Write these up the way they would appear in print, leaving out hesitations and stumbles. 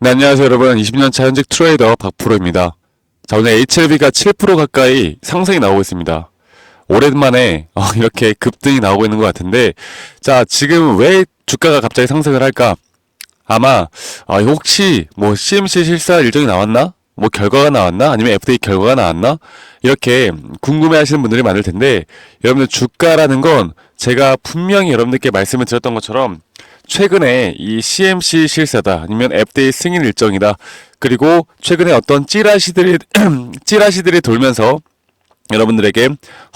네, 안녕하세요 여러분. 20년차 현직 트레이더 박프로입니다. 자, 오늘 HLB가 7% 가까이 상승이 나오고 있습니다. 오랜만에 이렇게 급등이 나오고 있는 것 같은데, 자, 지금 왜 주가가 갑자기 상승을 할까? 아마 혹시 뭐 CMC 실사 일정이 나왔나? 뭐 결과가 나왔나? 아니면 FDA 결과가 나왔나? 이렇게 궁금해 하시는 분들이 많을 텐데, 여러분들 주가라는 건 제가 분명히 여러분들께 말씀을 드렸던 것처럼 최근에 이 CMC 실사다, 아니면 FDA 승인 일정이다, 그리고 최근에 어떤 찌라시들이 돌면서 여러분들에게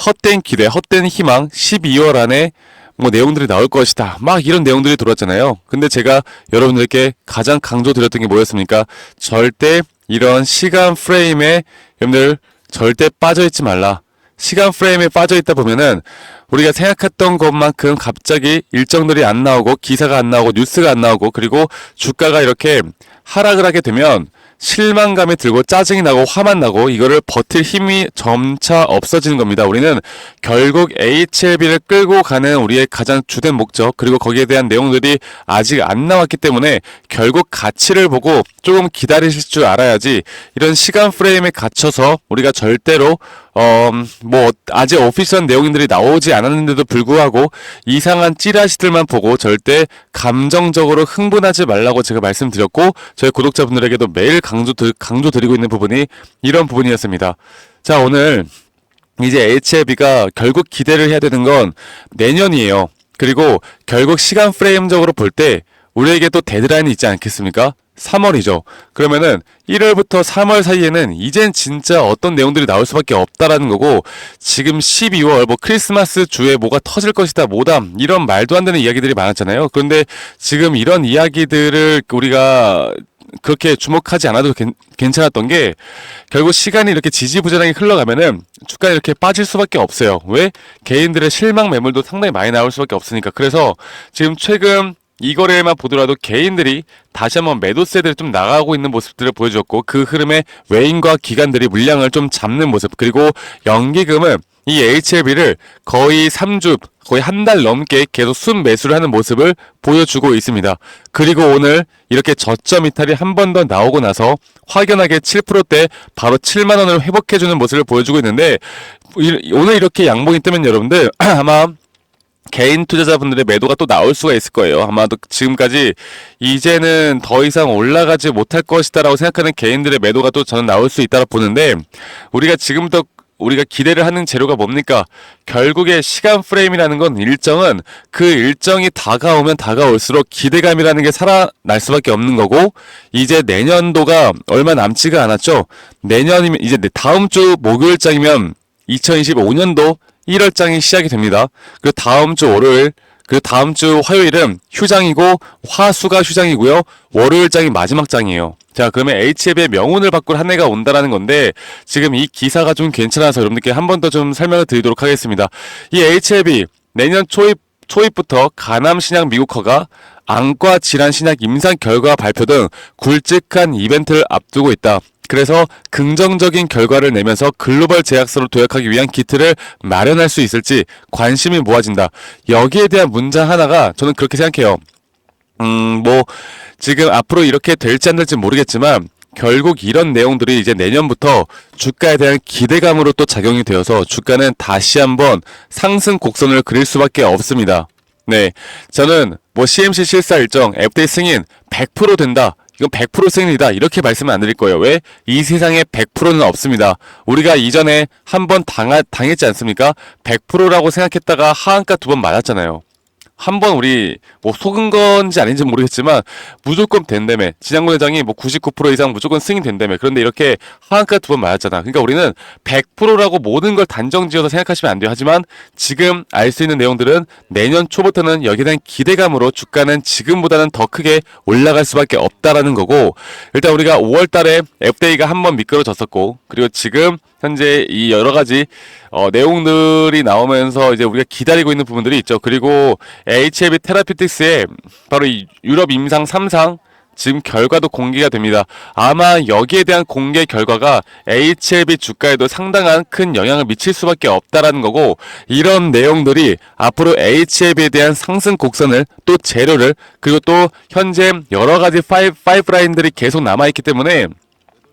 헛된 기대, 헛된 희망, 12월 안에 뭐 내용들이 나올 것이다, 막 이런 내용들이 돌았잖아요. 근데 제가 여러분들께 가장 강조드렸던 게 뭐였습니까? 절대 이런 시간 프레임에 여러분들 절대 빠져있지 말라. 시간 프레임에 빠져있다 보면은 우리가 생각했던 것만큼 갑자기 일정들이 안 나오고, 기사가 안 나오고, 뉴스가 안 나오고, 그리고 주가가 이렇게 하락을 하게 되면 실망감이 들고 짜증이 나고 화만 나고, 이거를 버틸 힘이 점차 없어지는 겁니다. 우리는 결국 HLB를 끌고 가는 우리의 가장 주된 목적, 그리고 거기에 대한 내용들이 아직 안 나왔기 때문에 결국 가치를 보고 조금 기다리실 줄 알아야지, 이런 시간 프레임에 갇혀서 우리가 절대로 뭐 아직 오피셜한 내용들이 나오지 않았는데도 불구하고 이상한 찌라시들만 보고 절대 감정적으로 흥분하지 말라고 제가 말씀드렸고, 저희 구독자분들에게도 매일 강조드리고 있는 부분이 이런 부분이었습니다. 자, 오늘 이제 HLB가 결국 기대를 해야 되는 건 내년이에요. 그리고 결국 시간 프레임적으로 볼 때 우리에게 또 데드라인이 있지 않겠습니까? 3월이죠. 그러면은 1월부터 3월 사이에는 이젠 진짜 어떤 내용들이 나올 수밖에 없다라는 거고, 지금 12월 뭐 크리스마스 주에 뭐가 터질 것이다, 뭐다, 이런 말도 안 되는 이야기들이 많았잖아요. 그런데 지금 이런 이야기들을 우리가 그렇게 주목하지 않아도 괜찮았던 게, 결국 시간이 이렇게 지지부진하게 흘러가면은 주가가 이렇게 빠질 수밖에 없어요. 왜? 개인들의 실망 매물도 상당히 많이 나올 수밖에 없으니까. 그래서 지금 최근 이 거래만 보더라도 개인들이 다시 한번 매도세들이 좀 나가고 있는 모습들을 보여줬고, 그 흐름에 외인과 기관들이 물량을 좀 잡는 모습, 그리고 연기금은 이 HLB를 거의 3주, 거의 한 달 넘게 계속 순매수를 하는 모습을 보여주고 있습니다. 그리고 오늘 이렇게 저점 이탈이 한 번 더 나오고 나서 확연하게 7%대 바로 7만원을 회복해주는 모습을 보여주고 있는데, 오늘 이렇게 양봉이 뜨면 여러분들 아마 개인 투자자분들의 매도가 또 나올 수가 있을 거예요. 아마도 지금까지 이제는 더 이상 올라가지 못할 것이다라고 생각하는 개인들의 매도가 또 저는 나올 수 있다고 보는데, 우리가 지금부터 우리가 기대를 하는 재료가 뭡니까? 결국에 시간 프레임이라는 건, 일정은 그 일정이 다가오면 다가올수록 기대감이라는 게 살아날 수밖에 없는 거고, 이제 내년도가 얼마 남지가 않았죠. 내년이면 이제 다음 주 목요일장이면 2025년도 1월장이 시작이 됩니다. 그리고 다음 주 월요일, 그리고 다음 주 화요일은 휴장이고, 화수가 휴장이고요. 월요일장이 마지막 장이에요. 자, 그러면 HLB의 명운을 바꿀 한 해가 온다라는 건데, 지금 이 기사가 좀 괜찮아서 여러분들께 한 번 더 좀 설명을 드리도록 하겠습니다. 이 HLB 내년 초입부터 간암 신약 미국화가, 안과 질환 신약 임상 결과 발표 등 굵직한 이벤트를 앞두고 있다. 그래서 긍정적인 결과를 내면서 글로벌 제약사로 도약하기 위한 기틀을 마련할 수 있을지 관심이 모아진다. 여기에 대한 문장 하나가 저는 그렇게 생각해요. 뭐 지금 앞으로 이렇게 될지 안 될지 모르겠지만, 결국 이런 내용들이 이제 내년부터 주가에 대한 기대감으로 또 작용이 되어서 주가는 다시 한번 상승 곡선을 그릴 수밖에 없습니다. 네, 저는 뭐 CMC 실사 일정, FDA 승인 100% 된다, 이건 100% 승인이다, 이렇게 말씀은 안 드릴 거예요. 왜? 이 세상에 100%는 없습니다. 우리가 이전에 한번 당했지 않습니까? 100%라고 생각했다가 하한가 2번 맞았잖아요. 한 번 우리 뭐 속은 건지 아닌지 모르겠지만 무조건 된다며, 진양군 회장이 뭐 99% 이상 무조건 승인 된다며. 그런데 이렇게 하한가 2번 맞았잖아. 그러니까 우리는 100%라고 모든 걸 단정지어서 생각하시면 안 돼요. 하지만 지금 알 수 있는 내용들은 내년 초부터는 여기에 대한 기대감으로 주가는 지금보다는 더 크게 올라갈 수밖에 없다라는 거고, 일단 우리가 5월 달에 FDA가 한 번 미끄러졌었고, 그리고 지금 현재 이 여러 가지 내용들이 나오면서 이제 우리가 기다리고 있는 부분들이 있죠. 그리고 HLB 테라피틱스의 바로 이 유럽 임상 3상 지금 결과도 공개가 됩니다. 아마 여기에 대한 공개 결과가 HLB 주가에도 상당한 큰 영향을 미칠 수밖에 없다라는 거고, 이런 내용들이 앞으로 HLB에 대한 상승 곡선을 또 재료를, 그리고 또 현재 여러 가지 파이프라인들이 계속 남아있기 때문에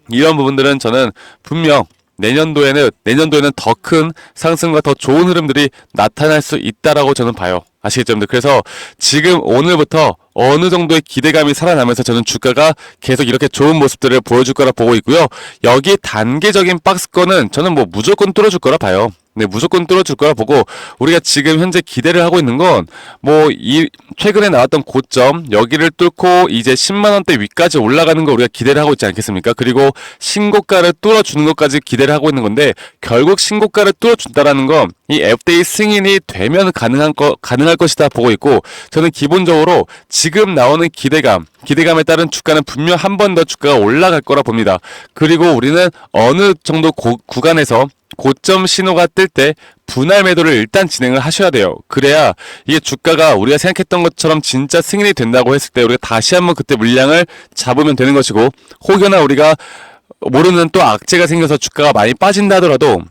이런 부분들은 저는 분명 내년도에는 더 큰 상승과 더 좋은 흐름들이 나타날 수 있다라고 저는 봐요. 아시겠죠, 여러분들? 그래서 지금 오늘부터 어느 정도의 기대감이 살아나면서 저는 주가가 계속 이렇게 좋은 모습들을 보여줄 거라 보고 있고요. 여기 단계적인 박스권은 저는 뭐 무조건 뚫어줄 거라 봐요. 네, 무조건 뚫어줄 거라 보고, 우리가 지금 현재 기대를 하고 있는 건 뭐 이 최근에 나왔던 고점 여기를 뚫고 이제 10만 원대 위까지 올라가는 거 우리가 기대를 하고 있지 않겠습니까? 그리고 신고가를 뚫어주는 것까지 기대를 하고 있는 건데, 결국 신고가를 뚫어준다라는 건 이 FDA 승인이 되면 가능할 것이다 보고 있고, 저는 기본적으로 지금 나오는 기대감에 따른 주가는 분명 한 번 더 주가가 올라갈 거라 봅니다. 그리고 우리는 어느 정도 구간에서 고점 신호가 뜰 때 분할 매도를 일단 진행을 하셔야 돼요. 그래야 이게 주가가 우리가 생각했던 것처럼 진짜 승인이 된다고 했을 때 우리가 다시 한번 그때 물량을 잡으면 되는 것이고, 혹여나 우리가 모르는 또 악재가 생겨서 주가가 많이 빠진다 하더라도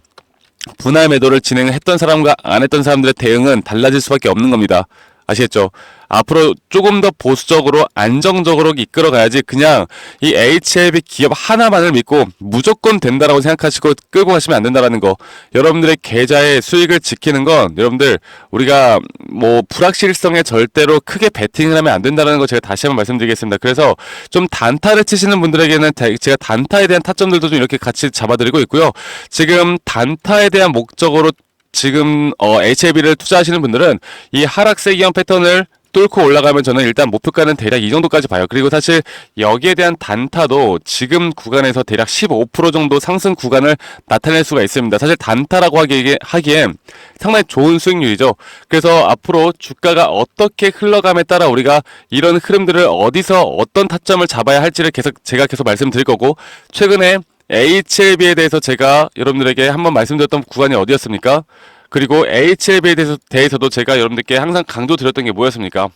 분할 매도를 진행했던 사람과 안 했던 사람들의 대응은 달라질 수밖에 없는 겁니다. 아시겠죠? 앞으로 조금 더 보수적으로 안정적으로 이끌어 가야지, 그냥 이 HLB 기업 하나만을 믿고 무조건 된다라고 생각하시고 끌고 가시면 안 된다라는 거. 여러분들의 계좌의 수익을 지키는 건 여러분들, 우리가 뭐 불확실성에 절대로 크게 베팅을 하면 안 된다는 거 제가 다시 한번 말씀드리겠습니다. 그래서 좀 단타를 치시는 분들에게는 제가 단타에 대한 타점들도 좀 이렇게 같이 잡아드리고 있고요. 지금 단타에 대한 목적으로 지금 HLB를 투자하시는 분들은 이 하락세 기형 패턴을 뚫고 올라가면 저는 일단 목표가는 대략 이 정도까지 봐요. 그리고 사실 여기에 대한 단타도 지금 구간에서 대략 15% 정도 상승 구간을 나타낼 수가 있습니다. 사실 단타라고 하기엔 상당히 좋은 수익률이죠. 그래서 앞으로 주가가 어떻게 흘러감에 따라 우리가 이런 흐름들을 어디서 어떤 타점을 잡아야 할지를 제가 계속 말씀드릴 거고, 최근에 HLB에 대해서 제가 여러분들에게 한번 말씀드렸던 구간이 어디였습니까? 그리고 HLB에 대해서도 제가 여러분들께 항상 강조드렸던 게 뭐였습니까?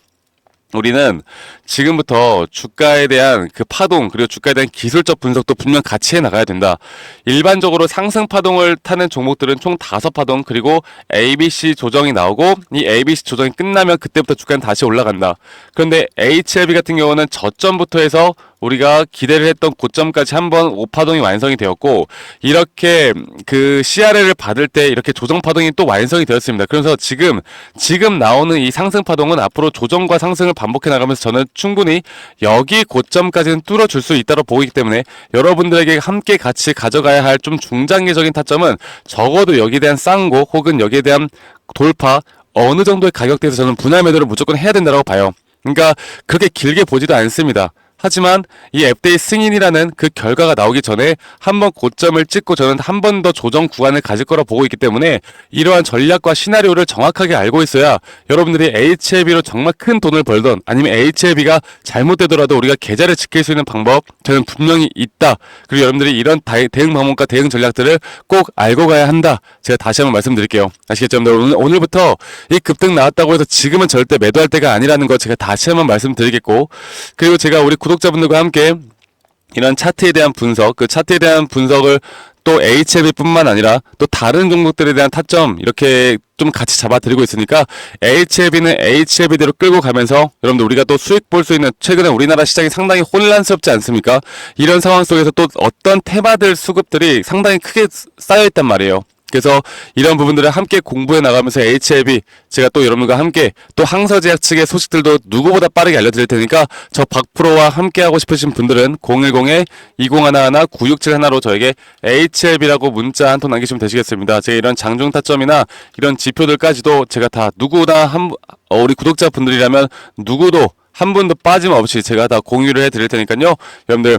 우리는 지금부터 주가에 대한 그 파동, 그리고 주가에 대한 기술적 분석도 분명 같이 해 나가야 된다. 일반적으로 상승 파동을 타는 종목들은 총 5파동, 그리고 ABC 조정이 나오고, 이 ABC 조정이 끝나면 그때부터 주가는 다시 올라간다. 그런데 HLB 같은 경우는 저점부터 해서 우리가 기대를 했던 고점까지 한번 5파동이 완성이 되었고, 이렇게 그 CRL을 받을 때 이렇게 조정 파동이 또 완성이 되었습니다. 그래서 지금 나오는 이 상승 파동은 앞으로 조정과 상승을 반복해 나가면서 저는 충분히 여기 고점까지는 뚫어줄 수 있다고 보이기 때문에, 여러분들에게 함께 같이 가져가야 할 좀 중장기적인 타점은 적어도 여기에 대한 쌍고 혹은 여기에 대한 돌파, 어느 정도의 가격대에서 저는 분할 매도를 무조건 해야 된다고 봐요. 그러니까 그렇게 길게 보지도 않습니다. 하지만 이 FDA 승인이라는 그 결과가 나오기 전에 한번 고점을 찍고 저는 한 번 더 조정 구간을 가질 거라 보고 있기 때문에, 이러한 전략과 시나리오를 정확하게 알고 있어야 여러분들이 HLB로 정말 큰 돈을 벌던, 아니면 HLB가 잘못되더라도 우리가 계좌를 지킬 수 있는 방법 저는 분명히 있다. 그리고 여러분들이 이런 대응 방법과 대응 전략들을 꼭 알고 가야 한다. 제가 다시 한번 말씀드릴게요. 아시겠죠? 여러분들, 오늘부터 이 급등 나왔다고 해서 지금은 절대 매도할 때가 아니라는 거 제가 다시 한번 말씀드리겠고, 그리고 제가 우리 구독자분들과 함께 이런 차트에 대한 분석, 그 차트에 대한 분석을 또 HLB뿐만 아니라 또 다른 종목들에 대한 타점 이렇게 좀 같이 잡아드리고 있으니까, HLB는 HLB대로 끌고 가면서 여러분들 우리가 또 수익 볼 수 있는, 최근에 우리나라 시장이 상당히 혼란스럽지 않습니까? 이런 상황 속에서 또 어떤 테마들 수급들이 상당히 크게 쌓여있단 말이에요. 그래서 이런 부분들을 함께 공부해 나가면서 HLB, 제가 또 여러분과 함께 또 항서제약 측의 소식들도 누구보다 빠르게 알려드릴 테니까, 저 박프로와 함께 하고 싶으신 분들은 010-2011-9671로 저에게 HLB라고 문자 한 통 남기시면 되시겠습니다. 제가 이런 장중 타점이나 이런 지표들까지도 제가 다 누구나 우리 구독자분들이라면 누구도 한 분도 빠짐없이 제가 다 공유를 해드릴 테니까요. 여러분들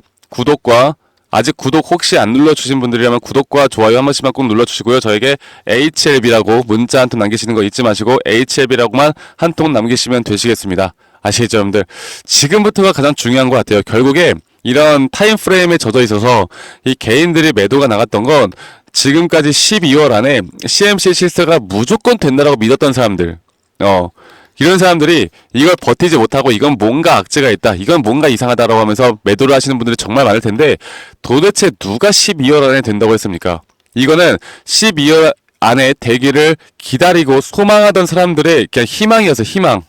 아직 구독 혹시 안 눌러주신 분들이라면 구독과 좋아요 한 번씩만 꼭 눌러주시고요. 저에게 HLB라고 문자 한 통 남기시는 거 잊지 마시고 HLB라고만 한 통 남기시면 되시겠습니다. 아시겠죠, 여러분들? 지금부터가 가장 중요한 것 같아요. 결국에 이런 타임프레임에 젖어 있어서 이 개인들이 매도가 나갔던 건, 지금까지 12월 안에 CMC 실세가 무조건 된다라고 믿었던 사람들, 이런 사람들이 이걸 버티지 못하고 이건 뭔가 악재가 있다, 이건 뭔가 이상하다라고 하면서 매도를 하시는 분들이 정말 많을 텐데, 도대체 누가 12월 안에 된다고 했습니까? 이거는 12월 안에 되기를 기다리고 소망하던 사람들의 그냥 희망이었어요.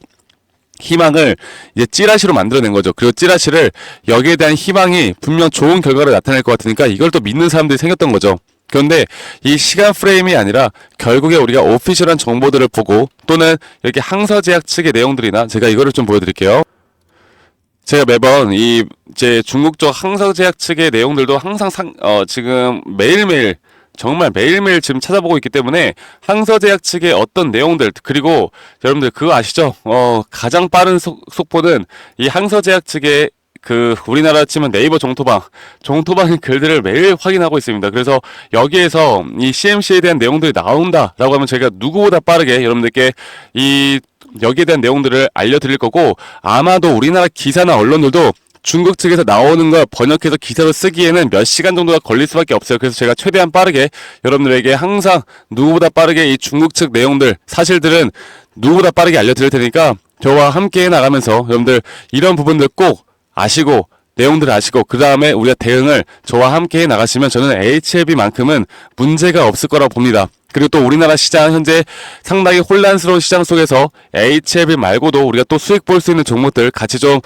희망을 이제 찌라시로 만들어낸 거죠. 그리고 찌라시를 여기에 대한 희망이 분명 좋은 결과를 나타낼 것 같으니까 이걸 또 믿는 사람들이 생겼던 거죠. 그런데 이 시간 프레임이 아니라 결국에 우리가 오피셜한 정보들을 보고, 또는 이렇게 항서제약 측의 내용들이나, 제가 이거를 좀 보여드릴게요. 제가 매번 이제 중국 쪽 항서제약 측의 내용들도 항상 지금 매일매일, 정말 매일매일 지금 찾아보고 있기 때문에 항서제약 측의 어떤 내용들, 그리고 여러분들 그거 아시죠? 가장 빠른 속보는 이 항서제약 측의 우리나라 치면 네이버 종토방의 글들을 매일 확인하고 있습니다. 그래서 여기에서 이 CMC에 대한 내용들이 나온다라고 하면 제가 누구보다 빠르게 여러분들께 여기에 대한 내용들을 알려드릴 거고, 아마도 우리나라 기사나 언론들도 중국 측에서 나오는 걸 번역해서 기사로 쓰기에는 몇 시간 정도가 걸릴 수밖에 없어요. 그래서 제가 최대한 빠르게 여러분들에게 항상 누구보다 빠르게 이 중국 측 내용들, 사실들은 누구보다 빠르게 알려드릴 테니까 저와 함께 나가면서 여러분들 이런 부분들 꼭 아시고, 내용들을 아시고, 그 다음에 우리가 대응을 저와 함께 나가시면 저는 HLB만큼은 문제가 없을 거라고 봅니다. 그리고 또 우리나라 시장 현재 상당히 혼란스러운 시장 속에서 HLB 말고도 우리가 또 수익 볼 수 있는 종목들 같이 좀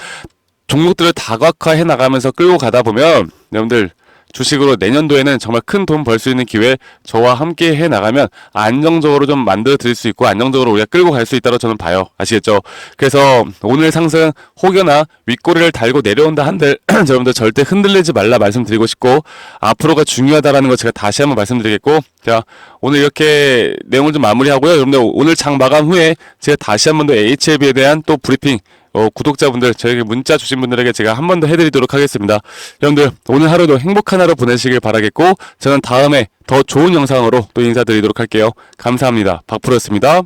종목들을 다각화해 나가면서 끌고 가다 보면 여러분들 주식으로 내년도에는 정말 큰 돈 벌 수 있는 기회 저와 함께 해 나가면 안정적으로 좀 만들어 드릴 수 있고, 안정적으로 우리가 끌고 갈 수 있다고 저는 봐요. 아시겠죠? 그래서 오늘 상승 혹여나 윗꼬리를 달고 내려온다 한들 여러분들 절대 흔들리지 말라 말씀드리고 싶고, 앞으로가 중요하다라는 거 제가 다시 한번 말씀드리겠고, 자, 오늘 이렇게 내용을 좀 마무리하고요. 여러분들 오늘 장 마감 후에 제가 다시 한 번 더 HLB에 대한 또 브리핑, 구독자분들, 저에게 문자 주신 분들에게 제가 한 번 더 해드리도록 하겠습니다. 여러분들 오늘 하루도 행복한 하루 보내시길 바라겠고, 저는 다음에 더 좋은 영상으로 또 인사드리도록 할게요. 감사합니다. 박프로였습니다.